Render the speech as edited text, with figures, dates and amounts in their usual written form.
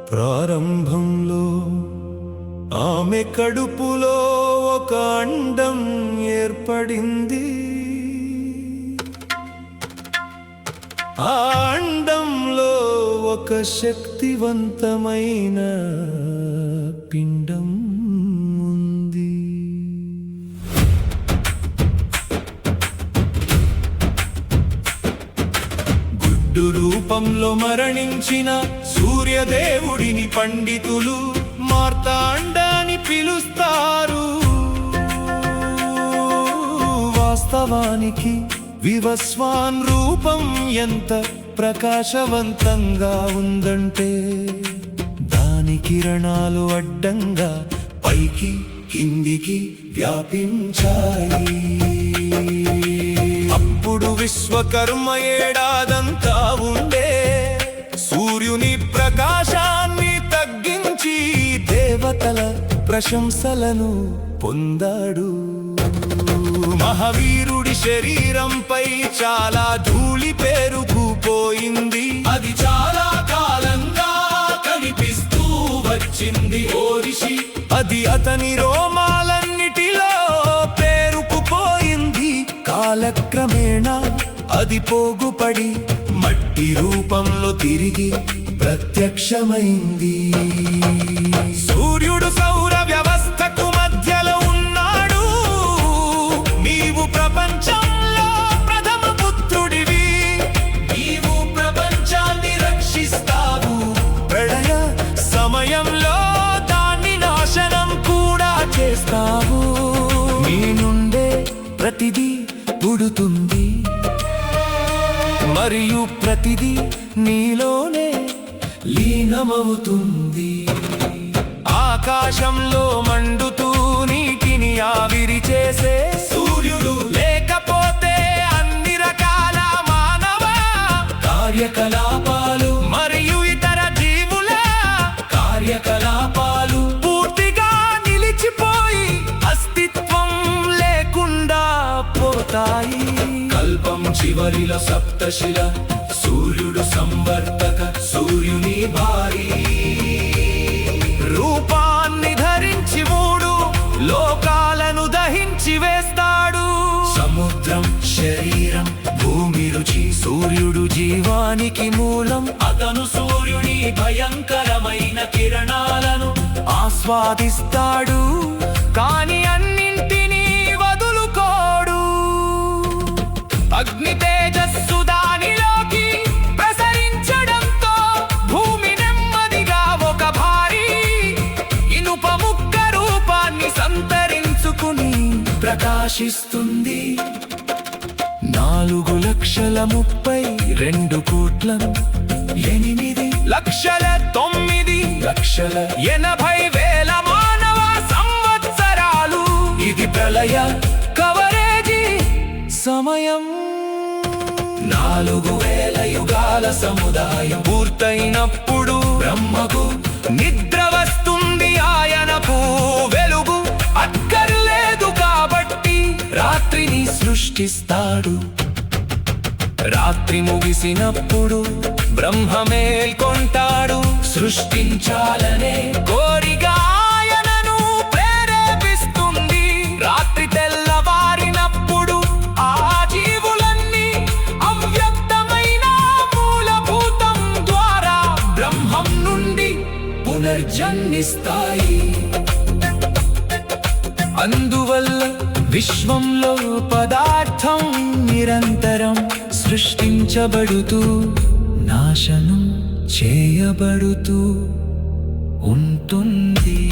ప్రారంభంలో ఆమె కడుపులో ఒక అండం ఏర్పడింది. ఆ అండంలో ఒక శక్తివంతమైన పిండం ఉంది. గుడ్డు రూపంలో మరణించిన సూర్యదేవుడిని పండితులు మార్తాండాని పిలుస్తారు. వాస్తవానికి వివస్వాన్ రూపం ఎంత ప్రకాశవంతంగా ఉందంటే దాని కిరణాలు అడ్డంగా పైకి కిందికి వ్యాపించాయి. అప్పుడు విశ్వకర్మ ఏడాదంతా ఉండే సూర్యుని ప్రకాశాన్ని తగ్గించి దేవతల ప్రశంసలను పొందాడు. మహావీరుడి శరీరంపై చాలా ధూళి పేరుకుపోయింది. అది చాలా కాలంగా కనిపిస్తూ వచ్చింది. ఓ రిషి, అది అతని రోమాలన్నిటిలో పేరుకుపోయింది. కాలక్రమేణా అది పోగుపడి మట్టి రూపంలో తిరిగి ప్రత్యక్షమైంది. సూర్యుడు సౌర వ్యవస్థకు మధ్యలో ఉన్నాడు. నీవు ప్రపంచంలో ప్రథమ పుత్రుడివి. నీవు ప్రపంచాన్ని రక్షిస్తావు. ప్రళయ సమయంలో దాన్ని నాశనం కూడా చేస్తావు. నీ నుండే ప్రతిదీ పుడుతుంది మరియు ప్రతిదీ నీలోనే లీనమవుతుంది. ఆకాశంలో మండుతూ నీటిని ఆవిరి చేసే సూర్యుడు లేకపోతే అన్ని రకాల మానవ కార్యకలాపాలు మరియు ఇతర జీవుల కార్యకలాపాలు పూర్తిగా నిలిచిపోయి అస్తిత్వం లేకుండా పోతాయి. కల్పం చివరిలో సప్తశిల సూర్యుడు సంవర్తక సూర్యుని భారీ రూపాన్ని ధరించి 3 లోకాలను దహించి వేస్తాడు. సముద్రం శరీరం, భూమి రుచి, సూర్యుడు జీవానికి మూలం. అతను సూర్యుని భయంకరమైన కిరణాలను ఆస్వాదిస్తాడు, కానీ అన్నింటినీ వదులుకోడు. అగ్ని తేజస్సు దానిలోకి ప్రసరించడంతో భూమి నెమ్మదిగా ఒక భారీ ఇనుప ముక్క రూపాన్ని సంతరించుకుని ప్రకాశిస్తుంది. 4,8,9,80,000 మానవ సంవత్సరాలు. ఇది ప్రళయ కవరేజీ సమయం. 4,000 యుగాల సముదాయం పూర్తయినప్పుడు బ్రహ్మకు నిద్ర వస్తుంది. ఆయనకు వెలుగు అక్కర్లేదు కాబట్టి రాత్రిని సృష్టిస్తాడు. రాత్రి ముగిసినప్పుడు బ్రహ్మ మేల్కొంటాడు. సృష్టించాలనే కోరిక ఆయనను ప్రేరేపిస్తుంది. రాత్రి తెల్లవారినప్పుడు ఆ జీవులన్నీ అవ్యక్తమైన మూలభూతం ద్వారా బ్రహ్మం నుండి పునర్జన్మిస్తాయి. అందువల్ల విశ్వంలో పదార్థం నిరంతరం సృష్టించబడుతూ నాశనం చేయబడుతూ ఉంటుంది.